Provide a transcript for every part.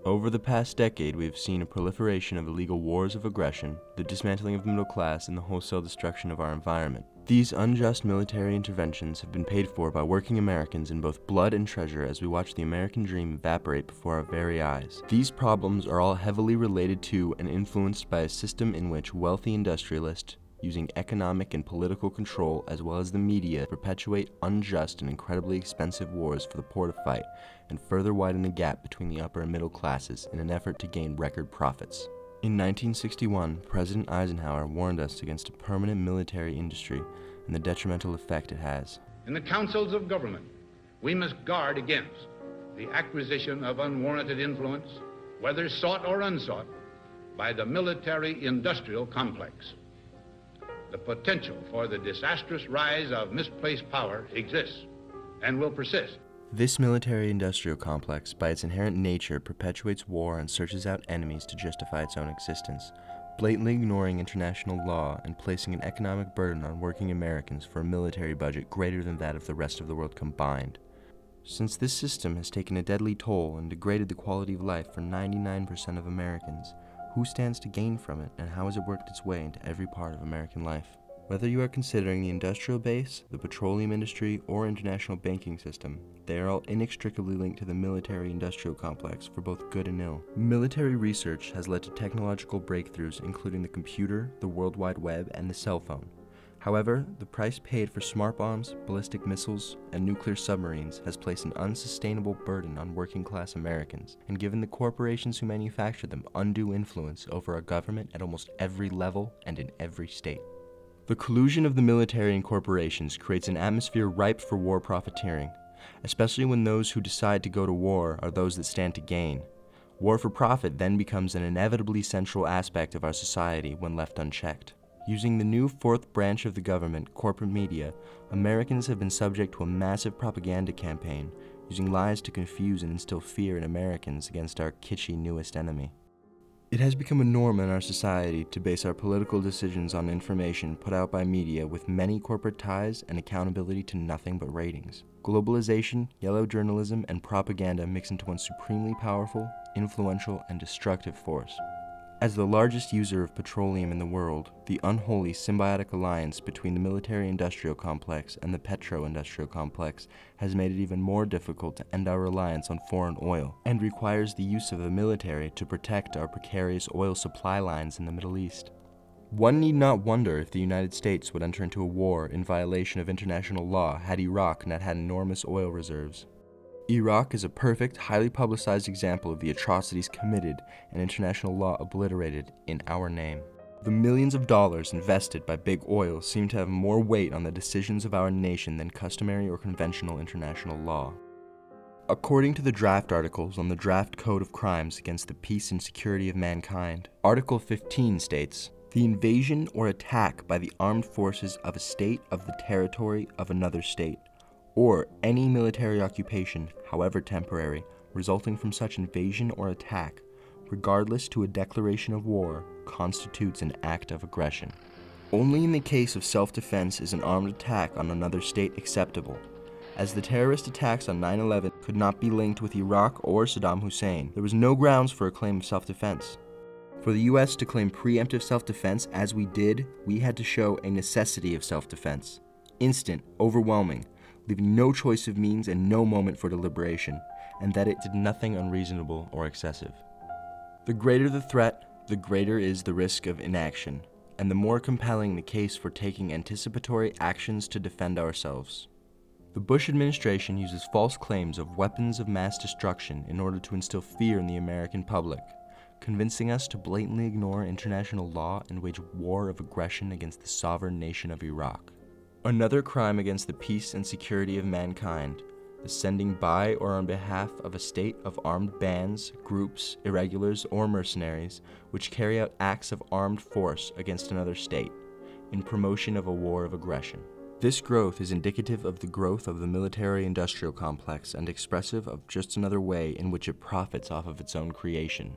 Over the past decade, we have seen a proliferation of illegal wars of aggression, the dismantling of the middle class, and the wholesale destruction of our environment. These unjust military interventions have been paid for by working Americans in both blood and treasure as we watch the American dream evaporate before our very eyes. These problems are all heavily related to and influenced by a system in which wealthy industrialists, using economic and political control as well as the media, perpetuate unjust and incredibly expensive wars for the poor to fight, and further widen the gap between the upper and middle classes in an effort to gain record profits. In 1961, President Eisenhower warned us against a permanent military industry and the detrimental effect it has. In the councils of government, we must guard against the acquisition of unwarranted influence, whether sought or unsought, by the military-industrial complex. The potential for the disastrous rise of misplaced power exists and will persist. This military-industrial complex, by its inherent nature, perpetuates war and searches out enemies to justify its own existence, blatantly ignoring international law and placing an economic burden on working Americans for a military budget greater than that of the rest of the world combined. Since this system has taken a deadly toll and degraded the quality of life for 99% of Americans, who stands to gain from it, and how has it worked its way into every part of American life? Whether you are considering the industrial base, the petroleum industry, or international banking system, they are all inextricably linked to the military-industrial complex for both good and ill. Military research has led to technological breakthroughs including the computer, the World Wide Web, and the cell phone. However, the price paid for smart bombs, ballistic missiles, and nuclear submarines has placed an unsustainable burden on working-class Americans, and given the corporations who manufacture them undue influence over our government at almost every level and in every state. The collusion of the military and corporations creates an atmosphere ripe for war profiteering, especially when those who decide to go to war are those that stand to gain. War for profit then becomes an inevitably central aspect of our society when left unchecked. Using the new fourth branch of the government, corporate media, Americans have been subject to a massive propaganda campaign, using lies to confuse and instill fear in Americans against our kitschy newest enemy. It has become a norm in our society to base our political decisions on information put out by media with many corporate ties and accountability to nothing but ratings. Globalization, yellow journalism, and propaganda mix into one supremely powerful, influential, and destructive force. As the largest user of petroleum in the world, the unholy symbiotic alliance between the military-industrial complex and the petro-industrial complex has made it even more difficult to end our reliance on foreign oil, and requires the use of the military to protect our precarious oil supply lines in the Middle East. One need not wonder if the United States would enter into a war in violation of international law had Iraq not had enormous oil reserves. Iraq is a perfect, highly publicized example of the atrocities committed and international law obliterated in our name. The millions of dollars invested by big oil seem to have more weight on the decisions of our nation than customary or conventional international law. According to the draft articles on the Draft Code of Crimes Against the Peace and Security of Mankind, Article 15 states, "The invasion or attack by the armed forces of a state of the territory of another state, or any military occupation, however temporary, resulting from such invasion or attack, regardless to a declaration of war, constitutes an act of aggression." Only in the case of self-defense is an armed attack on another state acceptable. As the terrorist attacks on 9/11 could not be linked with Iraq or Saddam Hussein, there was no grounds for a claim of self-defense. For the US to claim preemptive self-defense as we did, we had to show a necessity of self-defense. Instant, overwhelming, leaving no choice of means and no moment for deliberation, and that it did nothing unreasonable or excessive. The greater the threat, the greater is the risk of inaction, and the more compelling the case for taking anticipatory actions to defend ourselves. The Bush administration uses false claims of weapons of mass destruction in order to instill fear in the American public, convincing us to blatantly ignore international law and wage war of aggression against the sovereign nation of Iraq. Another crime against the peace and security of mankind, the sending by or on behalf of a state of armed bands, groups, irregulars, or mercenaries, which carry out acts of armed force against another state, in promotion of a war of aggression. This growth is indicative of the growth of the military-industrial complex and expressive of just another way in which it profits off of its own creation.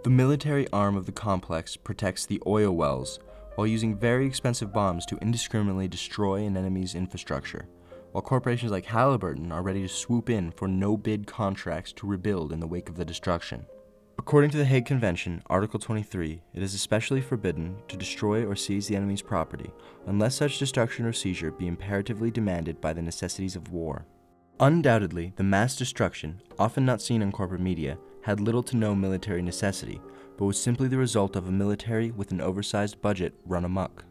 The military arm of the complex protects the oil wells, while using very expensive bombs to indiscriminately destroy an enemy's infrastructure, while corporations like Halliburton are ready to swoop in for no-bid contracts to rebuild in the wake of the destruction. According to the Hague Convention, Article 23, it is especially forbidden to destroy or seize the enemy's property, unless such destruction or seizure be imperatively demanded by the necessities of war. Undoubtedly, the mass destruction, often not seen in corporate media, had little to no military necessity, but was simply the result of a military with an oversized budget run amok.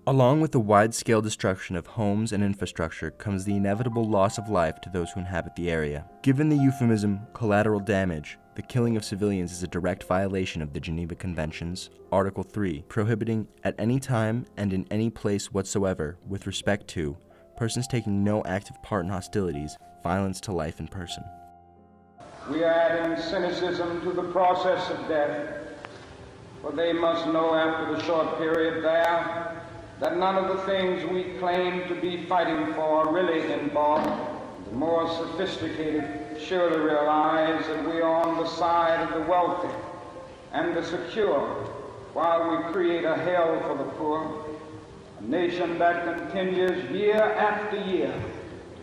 Along with the wide-scale destruction of homes and infrastructure comes the inevitable loss of life to those who inhabit the area. Given the euphemism collateral damage, the killing of civilians is a direct violation of the Geneva Conventions, Article 3, prohibiting at any time and in any place whatsoever, with respect to persons taking no active part in hostilities, violence to life in person. We are adding cynicism to the process of death, for they must know after the short period there that none of the things we claim to be fighting for are really involved. The more sophisticated surely realize that we are on the side of the wealthy and the secure, while we create a hell for the poor, a nation that continues year after year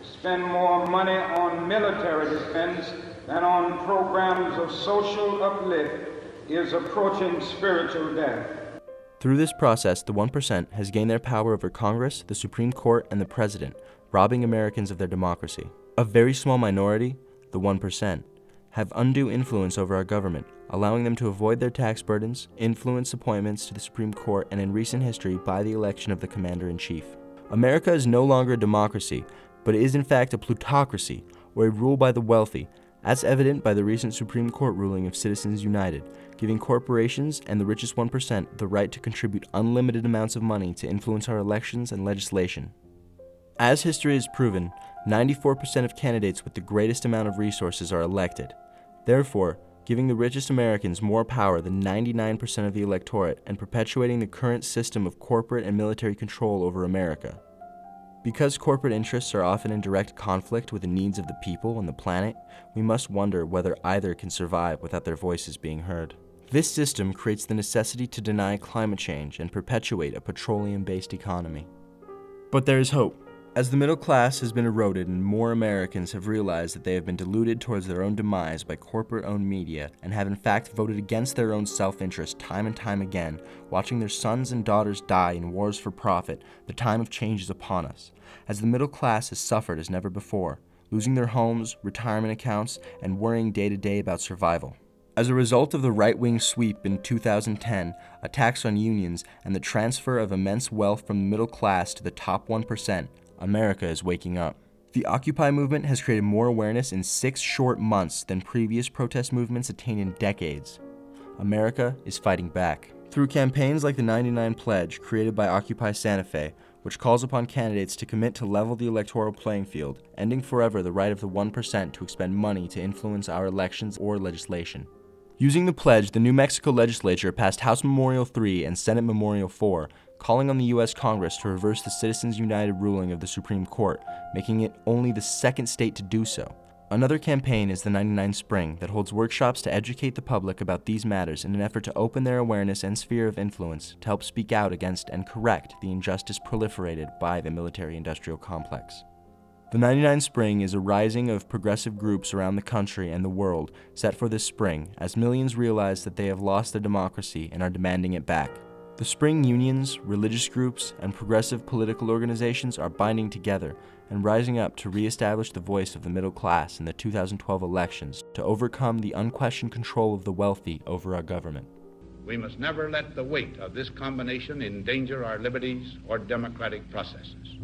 to spend more money on military defense than on programs of social uplift is approaching spiritual death. Through this process, the 1% has gained their power over Congress, the Supreme Court, and the President, robbing Americans of their democracy. A very small minority, the 1%, have undue influence over our government, allowing them to avoid their tax burdens, influence appointments to the Supreme Court, and in recent history, by the election of the Commander-in-Chief. America is no longer a democracy, but is in fact a plutocracy, or a rule by the wealthy, as evident by the recent Supreme Court ruling of Citizens United, giving corporations and the richest 1% the right to contribute unlimited amounts of money to influence our elections and legislation. As history has proven, 94% of candidates with the greatest amount of resources are elected. Therefore, giving the richest Americans more power than 99% of the electorate and perpetuating the current system of corporate and military control over America. Because corporate interests are often in direct conflict with the needs of the people and the planet, we must wonder whether either can survive without their voices being heard. This system creates the necessity to deny climate change and perpetuate a petroleum-based economy. But there is hope. As the middle class has been eroded and more Americans have realized that they have been deluded towards their own demise by corporate-owned media and have in fact voted against their own self-interest time and time again, watching their sons and daughters die in wars for profit, the time of change is upon us, as the middle class has suffered as never before, losing their homes, retirement accounts, and worrying day to day about survival. As a result of the right-wing sweep in 2010, attacks on unions, and the transfer of immense wealth from the middle class to the top 1%, America is waking up. The Occupy movement has created more awareness in 6 short months than previous protest movements attained in decades. America is fighting back. Through campaigns like the 99 Pledge created by Occupy Santa Fe, which calls upon candidates to commit to level the electoral playing field, ending forever the right of the 1% to expend money to influence our elections or legislation. Using the pledge, the New Mexico legislature passed House Memorial 3 and Senate Memorial 4, calling on the U.S. Congress to reverse the Citizens United ruling of the Supreme Court, making it only the second state to do so. Another campaign is the 99 Spring that holds workshops to educate the public about these matters in an effort to open their awareness and sphere of influence to help speak out against and correct the injustice proliferated by the military-industrial complex. The 99 Spring is a rising of progressive groups around the country and the world set for this spring as millions realize that they have lost their democracy and are demanding it back. The spring unions, religious groups, and progressive political organizations are binding together and rising up to reestablish the voice of the middle class in the 2012 elections to overcome the unquestioned control of the wealthy over our government. We must never let the weight of this combination endanger our liberties or democratic processes.